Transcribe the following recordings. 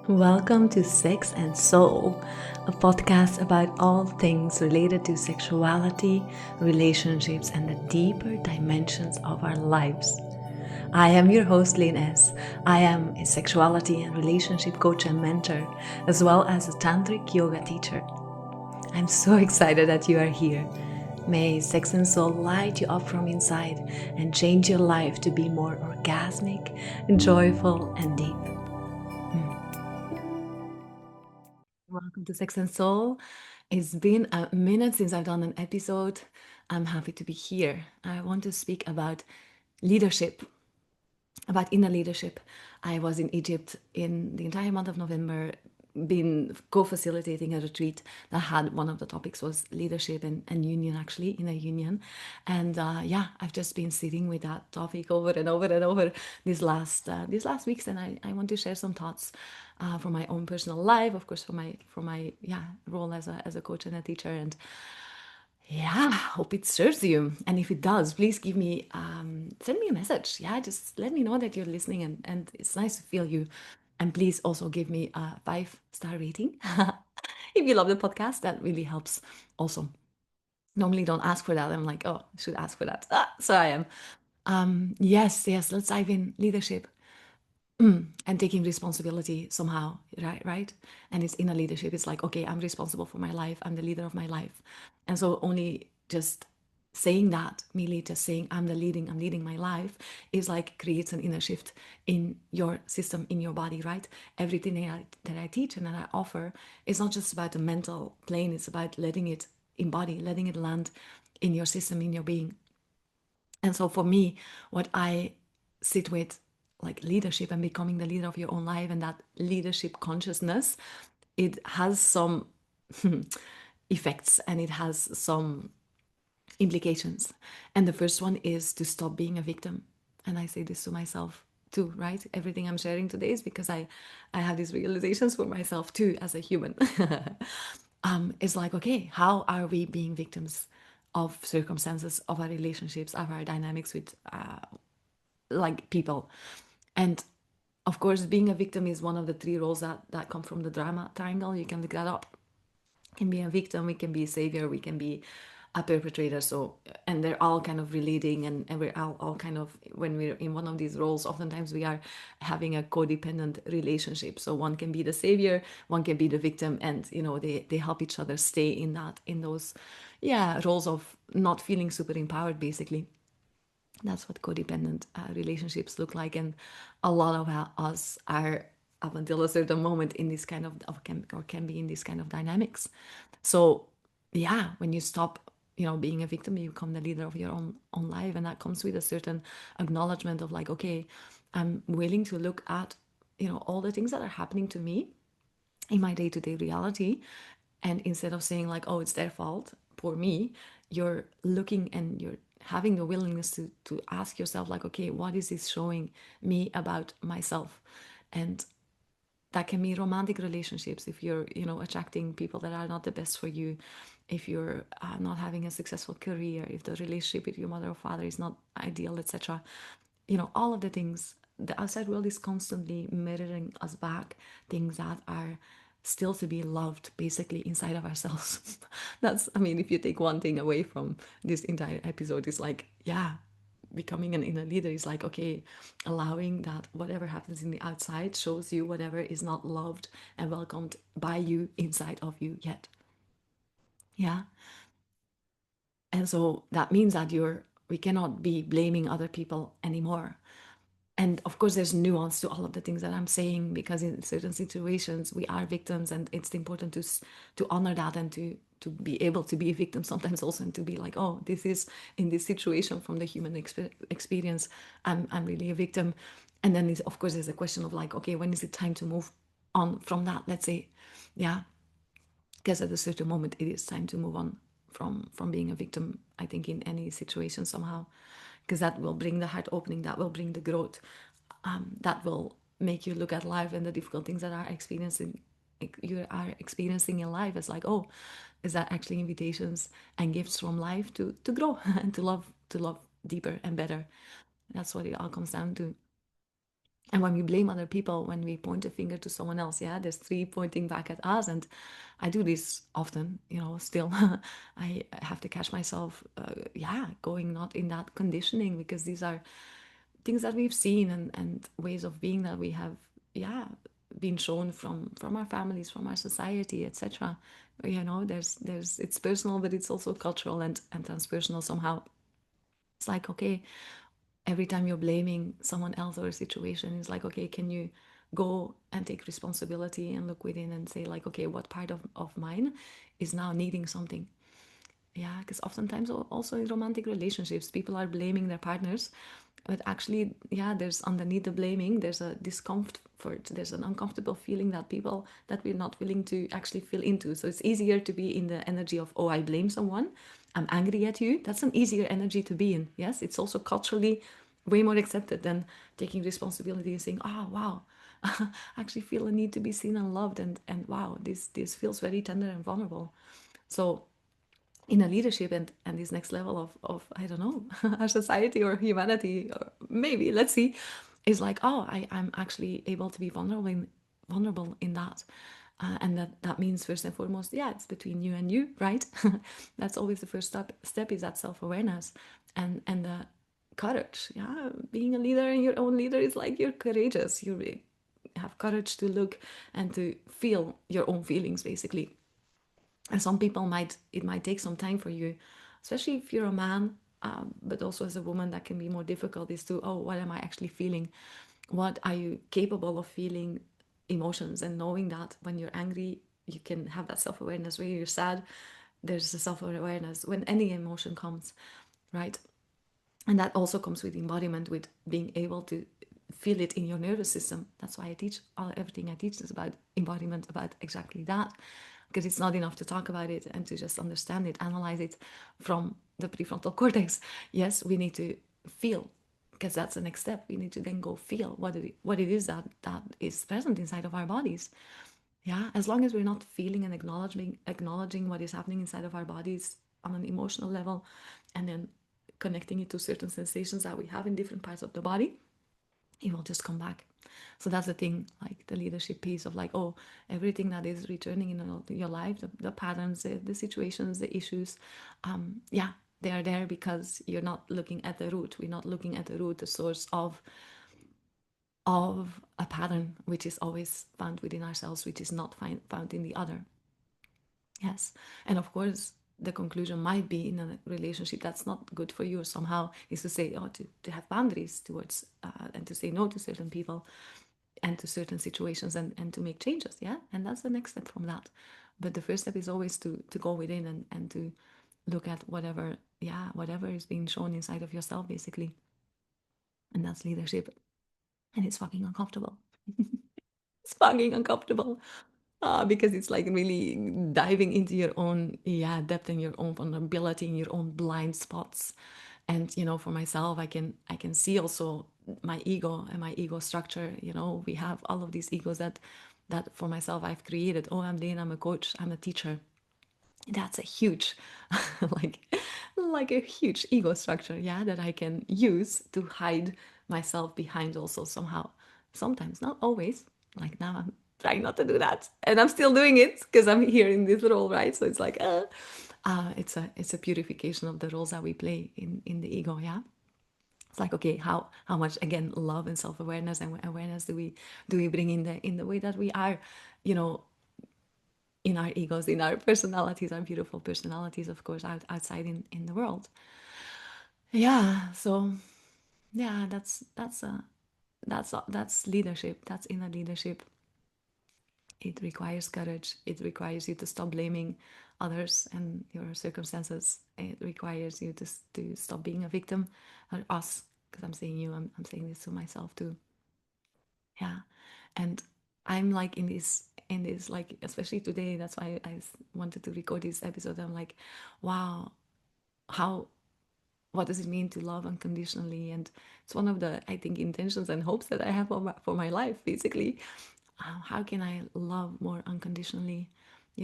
Welcome to Sex and Soul, a podcast about all things related to sexuality, relationships, and the deeper dimensions of our lives. I am your host, Leen S. I am a sexuality and relationship coach and mentor, as well as a tantric yoga teacher. I'm so excited that you are here. May Sex and Soul light you up from inside and change your life to be more orgasmic, joyful, and deep. Welcome to Sex and Soul. It's been a minute since I've done an episode. I'm happy to be here. I want to speak about leadership, about inner leadership. I was in Egypt in the entire month of November, been co-facilitating a retreat that had one of the topics was leadership and union, actually in a union. And yeah, I've just been sitting with that topic over and over and over these last weeks, and I want to share some thoughts from my own personal life, of course, for my yeah role as a coach and a teacher. And yeah, hope it serves you. And if it does, please send me a message. Yeah, just let me know that you're listening, and it's nice to feel you. And please also give me a 5-star rating. If you love the podcast, that really helps also. Normally don't ask for that. I'm like, oh, I should ask for that. So I am. Yes, let's dive in. Leadership. And taking responsibility somehow, right? And it's inner leadership. It's like, okay, I'm responsible for my life. I'm the leader of my life. And so only just saying that, merely just saying I'm leading my life, is like creates an inner shift in your system, in your body, right? Everything that I teach and that I offer is not just about the mental plane. It's about letting it embody, letting it land in your system, in your being. And so for me, what I sit with, like leadership and becoming the leader of your own life, and that leadership consciousness, it has some effects and it has some implications. And the first one is to stop being a victim. And I say this to myself too, right? Everything I'm sharing today is because I have these realizations for myself too as a human. It's like, okay, how are we being victims of circumstances, of our relationships, of our dynamics with like people? And of course, being a victim is one of the three roles that come from the drama triangle. You can look that up. Can be a victim, we can be a savior, we can be a perpetrator. So, and they're all kind of relating, and we're all kind of, when we're in one of these roles, oftentimes we are having a codependent relationship. So one can be the savior, one can be the victim, and they help each other stay in those roles of not feeling super empowered, basically. That's what codependent relationships look like. And a lot of us are, up until a certain moment, in this kind of can be in this kind of dynamics. So yeah, when you stop, being a victim, you become the leader of your own life, and that comes with a certain acknowledgement of like, okay, I'm willing to look at, all the things that are happening to me in my day-to-day reality. And instead of saying like, oh, it's their fault, poor me, you're looking and you're having the willingness to ask yourself like, okay, what is this showing me about myself? And that can be romantic relationships, if you're attracting people that are not the best for you, if you're not having a successful career, if the relationship with your mother or father is not ideal, etc. All of the things, the outside world is constantly mirroring us back things that are still to be loved, basically, inside of ourselves. That's, I mean, if you take one thing away from this entire episode, it's like, yeah, becoming an inner leader is like, okay, allowing that whatever happens in the outside shows you whatever is not loved and welcomed by you inside of you yet. Yeah. And so that means that we cannot be blaming other people anymore. And of course, there's nuance to all of the things that I'm saying, because in certain situations we are victims, and it's important to honor that, and to be able to be a victim sometimes also, and to be like, oh, this is in this situation from the human experience, I'm really a victim. And then of course there's a question of like, okay, when is it time to move on from that, let's say. Yeah, because at a certain moment it is time to move on from being a victim, I think, in any situation somehow, because that will bring the heart opening, that will bring the growth, that will make you look at life and the difficult things that you are experiencing in life as like, oh, is that actually invitations and gifts from life to grow and to love deeper and better. That's what it all comes down to. And when we blame other people, when we point a finger to someone else, yeah, there's three pointing back at us. And I do this often, still. I have to catch myself, yeah, going not in that conditioning, because these are things that we've seen, and ways of being that we have, yeah, been shown from our families, from our society, etc. There's it's personal, but it's also cultural and transpersonal somehow. It's like, okay, every time you're blaming someone else or a situation, it's like, okay, can you go and take responsibility and look within and say, like, okay, what part of mine is now needing something? Yeah, because oftentimes also in romantic relationships, people are blaming their partners, but actually, yeah, there's underneath the blaming, there's a discomfort, there's an uncomfortable feeling that people that we're not willing to actually feel into. So it's easier to be in the energy of, oh, I blame someone, I'm angry at you. That's an easier energy to be in. Yes, it's also culturally way more accepted than taking responsibility and saying, oh wow, I actually feel a need to be seen and loved, and wow, this feels very tender and vulnerable. So in a leadership and this next level of I don't know, our society or humanity, or maybe, let's see, is like, oh, I'm actually able to be vulnerable in that. And that means, first and foremost, yeah, it's between you and you, right? That's always the first step is that self-awareness and the courage. Yeah, being a leader and your own leader is like, you're courageous, you really have courage to look and to feel your own feelings, basically. And some people it might take some time for you, especially if you're a man, but also as a woman, that can be more difficult, is to, oh, what am I actually feeling? What are you capable of feeling? Emotions, and knowing that when you're angry, you can have that self-awareness. When you're sad, there's a self-awareness when any emotion comes, right? And that also comes with embodiment, with being able to feel it in your nervous system. That's why I teach everything I teach is about embodiment, about exactly that, because it's not enough to talk about it and to just understand it, analyze it from the prefrontal cortex. Yes, we need to feel, because that's the next step. We need to then go feel what it is that is present inside of our bodies. Yeah, as long as we're not feeling and acknowledging what is happening inside of our bodies on an emotional level, and then connecting it to certain sensations that we have in different parts of the body, it will just come back. So that's the thing, like the leadership piece of, like, oh, everything that is returning in your life, the patterns, the situations, the issues, yeah, they are there because you're not looking at the root. We're not looking at the root, the source of a pattern, which is always found within ourselves, which is not found in the other. Yes. And of course, the conclusion might be, in a relationship that's not good for you or somehow, is to say, oh, to have boundaries towards, and to say no to certain people and to certain situations, and to make changes. Yeah. And that's the next step from that. But the first step is always to go within and to look at whatever, yeah, whatever is being shown inside of yourself, basically. And that's leadership. And it's fucking uncomfortable. It's fucking uncomfortable. Because it's like really diving into your own, yeah, depth and your own vulnerability and your own blind spots. And for myself, I can see also my ego and my ego structure. We have all of these egos that for myself I've created. Oh, I'm Leen, I'm a coach, I'm a teacher. That's a huge like a huge ego structure, yeah, that I can use to hide myself behind also somehow. Sometimes, not always. Like now I'm trying not to do that, and I'm still doing it because I'm here in this role, right? So it's like it's a purification of the roles that we play in the ego. Yeah, it's like, okay, how much, again, love and self-awareness and awareness do we bring in the way that we are, you know in our egos, in our personalities, our beautiful personalities, of course, outside in the world. Yeah. So yeah, that's leadership. That's inner leadership. It requires courage. It requires you to stop blaming others and your circumstances. It requires you to stop being a victim, or us, because I'm saying you. I'm saying this to myself too. Yeah. And I'm like in this, like, especially today, that's why I wanted to record this episode. I'm like, wow, how what does it mean to love unconditionally? And it's one of the, I think, intentions and hopes that I have for my life, basically. How can I love more unconditionally?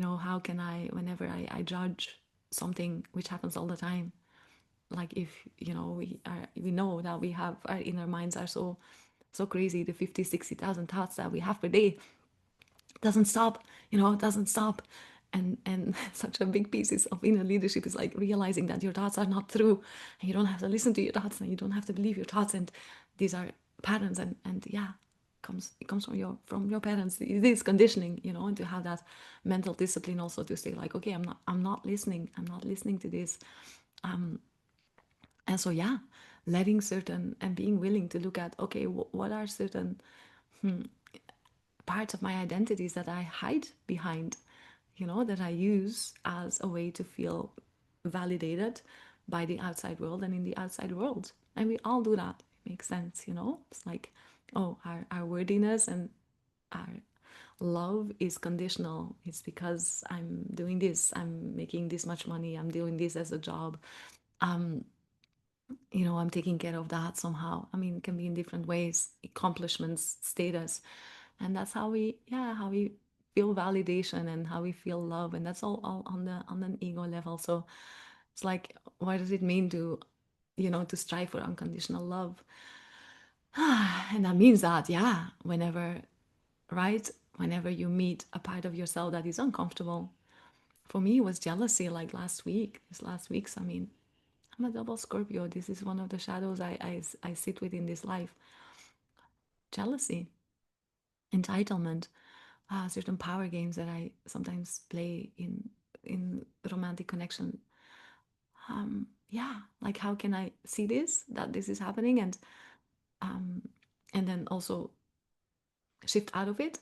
How can I, whenever I judge something, which happens all the time, like, if we know that we have, our inner minds are so so crazy, the 50, 60,000 thoughts that we have per day doesn't stop, it doesn't stop. And such a big piece of inner leadership is like realizing that your thoughts are not true, and you don't have to listen to your thoughts, and you don't have to believe your thoughts, and these are patterns, and yeah, it comes from your parents. It is conditioning, and to have that mental discipline also to say like, okay, I'm not listening to this. And so yeah, letting certain and being willing to look at, okay, what are certain parts of my identities that I hide behind, that I use as a way to feel validated by the outside world and in the outside world. And we all do that. It makes sense. It's like, oh, our worthiness and our love is conditional. It's because I'm doing this, I'm making this much money, I'm doing this as a job. I'm taking care of that somehow. I mean, it can be in different ways, accomplishments, status. And that's how we feel validation and how we feel love. And that's all on an ego level. So it's like, what does it mean to strive for unconditional love? And that means that, yeah, right? Whenever you meet a part of yourself that is uncomfortable. For me, it was jealousy like this last week's. I mean, I'm a double Scorpio. This is one of the shadows I sit with in this life. Jealousy, entitlement, certain power games that I sometimes play in romantic connection. Yeah, like how can I see that this is happening, and then also shift out of it.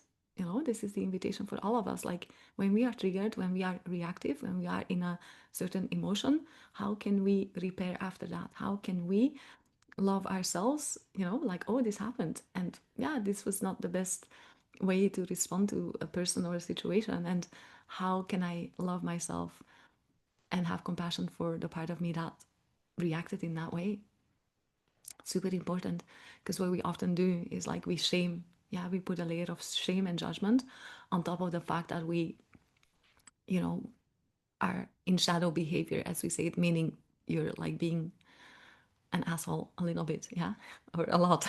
This is the invitation for all of us. Like when we are triggered, when we are reactive, when we are in a certain emotion, how can we repair after that? How can we love ourselves, like, oh, this happened, and yeah, this was not the best way to respond to a person or a situation, and how can I love myself and have compassion for the part of me that reacted in that way? Super important, because what we often do is like we shame, yeah, we put a layer of shame and judgment on top of the fact that we you know are in shadow behavior, as we say it, meaning you're like being an asshole a little bit, yeah, or a lot.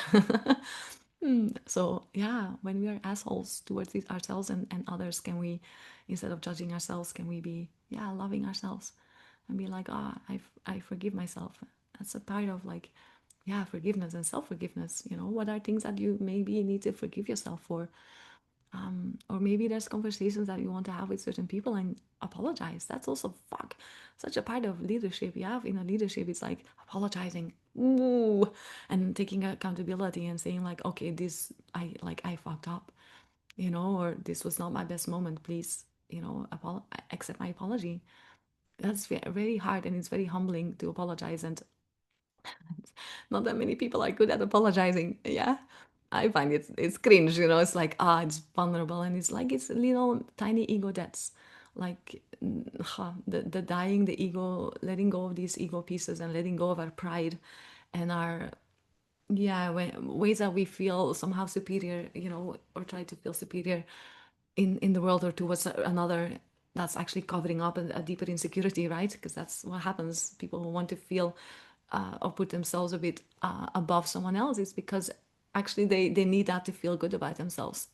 So yeah, when we are assholes towards ourselves and others, can we, instead of judging ourselves, can we be, yeah, loving ourselves and be like, I forgive myself. That's a part of like, yeah, forgiveness and self-forgiveness. What are things that you maybe need to forgive yourself for? Or maybe there's conversations that you want to have with certain people and apologize. That's also such a part of leadership. You have in a leadership, it's like apologizing, ooh, and taking accountability and saying like, okay, this I fucked up, or this was not my best moment. Please, accept my apology. That's very hard, and it's very humbling to apologize. And not that many people are good at apologizing. Yeah. I find it's cringe, it's like, it's vulnerable, and it's like it's little tiny ego deaths. Like the dying, the ego, letting go of these ego pieces and letting go of our pride and our, yeah, ways that we feel somehow superior, or try to feel superior in the world or towards another, that's actually covering up a deeper insecurity, right? Because that's what happens. People who want to feel or put themselves a bit above someone else is because actually they need that to feel good about themselves.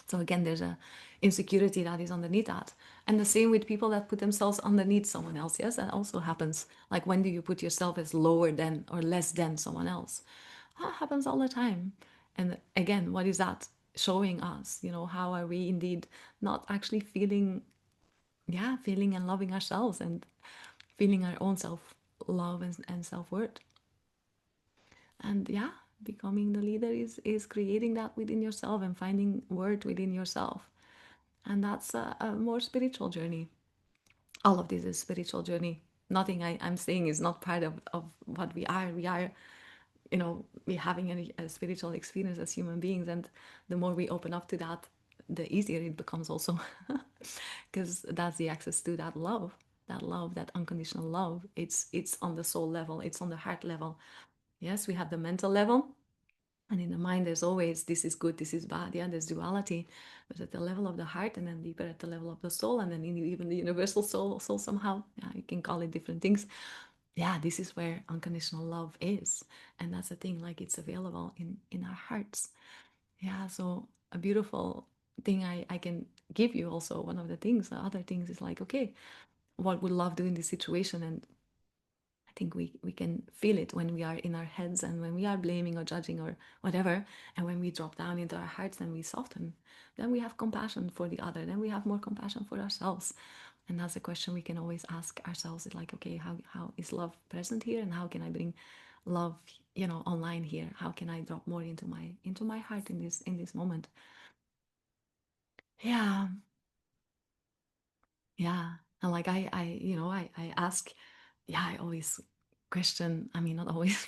So again, there's a insecurity that is underneath that. And the same with people that put themselves underneath someone else. Yes, that also happens. Like, when do you put yourself as lower than or less than someone else? That happens all the time. And again, what is that showing us? How are we indeed not actually feeling and loving ourselves and feeling our own self love and self worth? And yeah, becoming the leader is creating that within yourself and finding worth within yourself. And that's a more spiritual journey. All of this is spiritual journey. Nothing I'm saying is not part of what we are. We are, we having a spiritual experience as human beings. And the more we open up to that, the easier it becomes also. Because that's the access to that unconditional love. It's on the soul level, it's on the heart level. Yes, we have the mental level, and in the mind, there's always this is good, this is bad. Yeah, there's duality. But at the level of the heart, and then deeper at the level of the soul, and then even the universal soul somehow, yeah, you can call it different things. yeah, this is where unconditional love is. And that's the thing, like it's available in our hearts. Yeah, so a beautiful thing I can give you also, one of the things, the other things is like, okay, what would love do in this situation? And I think we can feel it when we are in our heads and when we are blaming or judging or whatever. And when we drop down into our hearts and we soften, then we have compassion for the other. Then we have more compassion for ourselves. And that's a question we can always ask ourselves. It's like, okay, how is love present here? And how can I bring love, online here? How can I drop more into my heart in this moment? Yeah. Yeah. And like I ask, yeah, I always question, I mean, not always,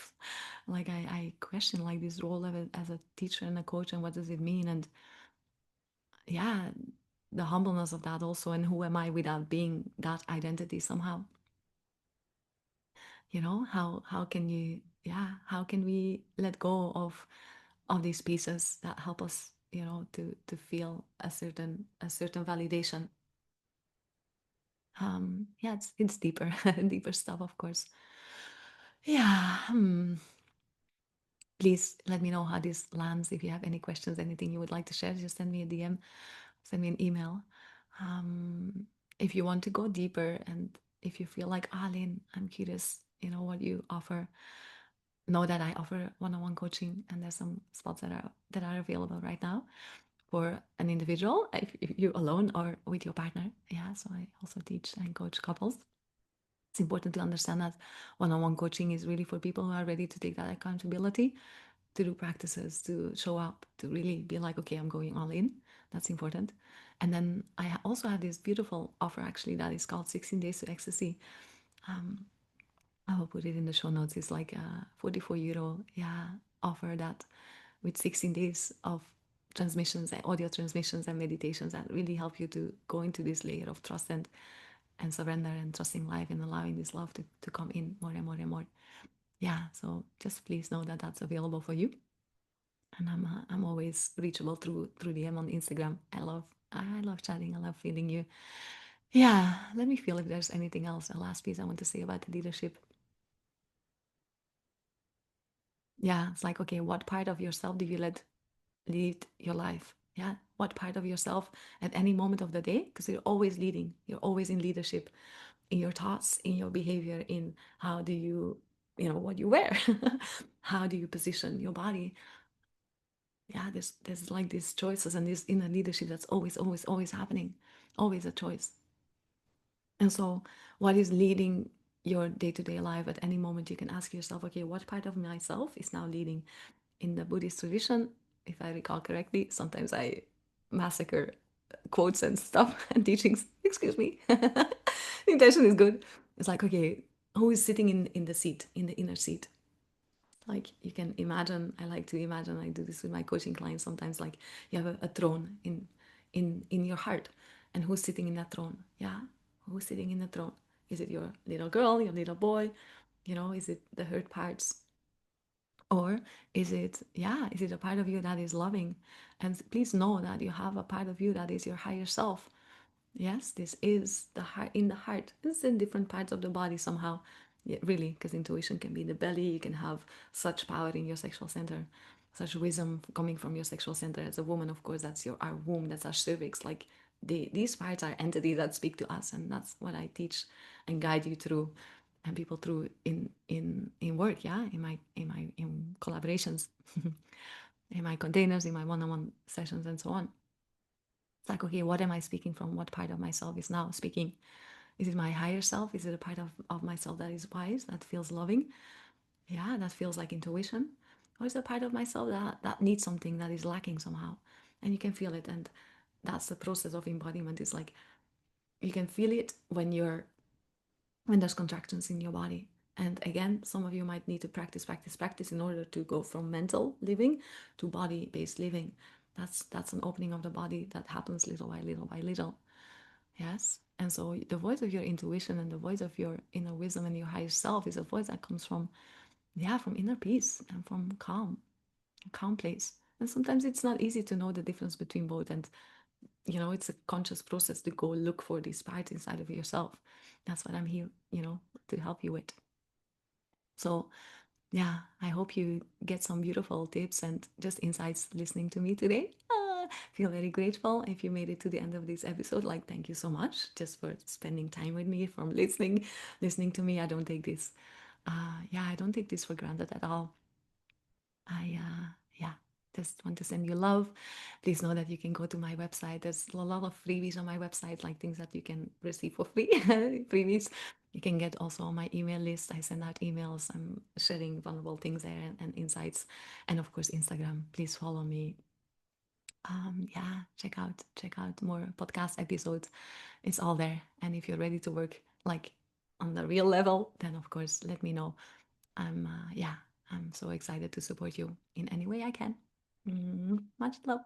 like I question like this role of as a teacher and a coach and what does it mean? And yeah, the humbleness of that also. And who am I without being that identity somehow? How can you, yeah, how can we let go of these pieces that help us, to feel a certain validation? Yeah, it's deeper, deeper stuff, of course. Yeah. Please let me know how this lands. If you have any questions, anything you would like to share, just send me a DM, send me an email. Um, if you want to go deeper, and if you feel like, Leen, I'm curious, what you offer, know that I offer one-on-one coaching, and there's some spots that are available right now for an individual, if you alone or with your partner. Yeah, so I also teach and coach couples. It's important to understand that one-on-one coaching is really for people who are ready to take that accountability, to do practices, to show up, to really be like, okay, I'm going all in. That's important. And then I also have this beautiful offer actually that is called 16 Days to Ecstasy. Um, I will put it in the show notes. It's like a 44 euro, yeah, offer that with 16 days of transmissions, audio transmissions and meditations that really help you to go into this layer of trust and surrender and trusting life and allowing this love to come in more and more and more. Yeah, so just please know that that's available for you. And I'm always reachable through DM on Instagram. I love chatting. I love feeling you. Yeah, let me feel if there's anything else. A last piece I want to say about the leadership. Yeah, it's like, okay, what part of yourself do you let lead your life? Yeah, what part of yourself at any moment of the day? Because you're always leading. You're always in leadership, in your thoughts, in your behavior, in how do you, what you wear, how do you position your body. Yeah, there's like these choices and this inner leadership that's always, always, always happening, always a choice. And so, what is leading your day-to-day life at any moment? You can ask yourself, okay, what part of myself is now leading? In the Buddhist tradition, if I recall correctly, sometimes I massacre quotes and stuff and teachings. Excuse me. The intention is good. It's like, okay, who is sitting in the seat, in the inner seat? Like you can imagine, I like to imagine, I do this with my coaching clients sometimes, like you have a throne in your heart, and who's sitting in that throne? Yeah, who's sitting in the throne? Is it your little girl, your little boy? Is it the hurt parts? Or is it a part of you that is loving? And please know that you have a part of you that is your higher self. Yes, this is the heart, in the heart. It's in different parts of the body somehow. Yeah, really, because intuition can be in the belly. You can have such power in your sexual center, such wisdom coming from your sexual center. As a woman, of course, that's our womb, that's our cervix. Like these parts are entities that speak to us, and that's what I teach and guide you through, and people through in work. Yeah, in collaborations, in my containers, in my one-on-one sessions, and so on. It's like, okay, what am I speaking from? What part of myself is now speaking? Is it my higher self? Is it a part of myself that is wise, that feels loving? Yeah, that feels like intuition. Or is it a part of myself that needs something that is lacking somehow? And you can feel it. And that's the process of embodiment. It's like you can feel it when there's contractions in your body. And again, some of you might need to practice, practice, practice in order to go from mental living to body-based living. That's an opening of the body that happens little by little by little. Yes. And so the voice of your intuition and the voice of your inner wisdom and your higher self is a voice that comes from inner peace and from calm, a calm place. And sometimes it's not easy to know the difference between both. And, it's a conscious process to go look for these parts inside of yourself. That's what I'm here, to help you with. So yeah, I hope you get some beautiful tips and just insights listening to me today. Feel very grateful if you made it to the end of this episode. Like, thank you so much just for spending time with me, from listening to me. I don't take this, yeah, I don't take this for granted at all. Yeah, just want to send you love. Please know that you can go to my website. There's a lot of freebies on my website, like things that you can receive for free, freebies. You can get also on my email list. I send out emails. I'm sharing vulnerable things there, and insights. And of course, Instagram. Please follow me. Yeah, check out more podcast episodes. It's all there. And if you're ready to work like on the real level, then of course let me know. Yeah, I'm so excited to support you in any way I can. Much love.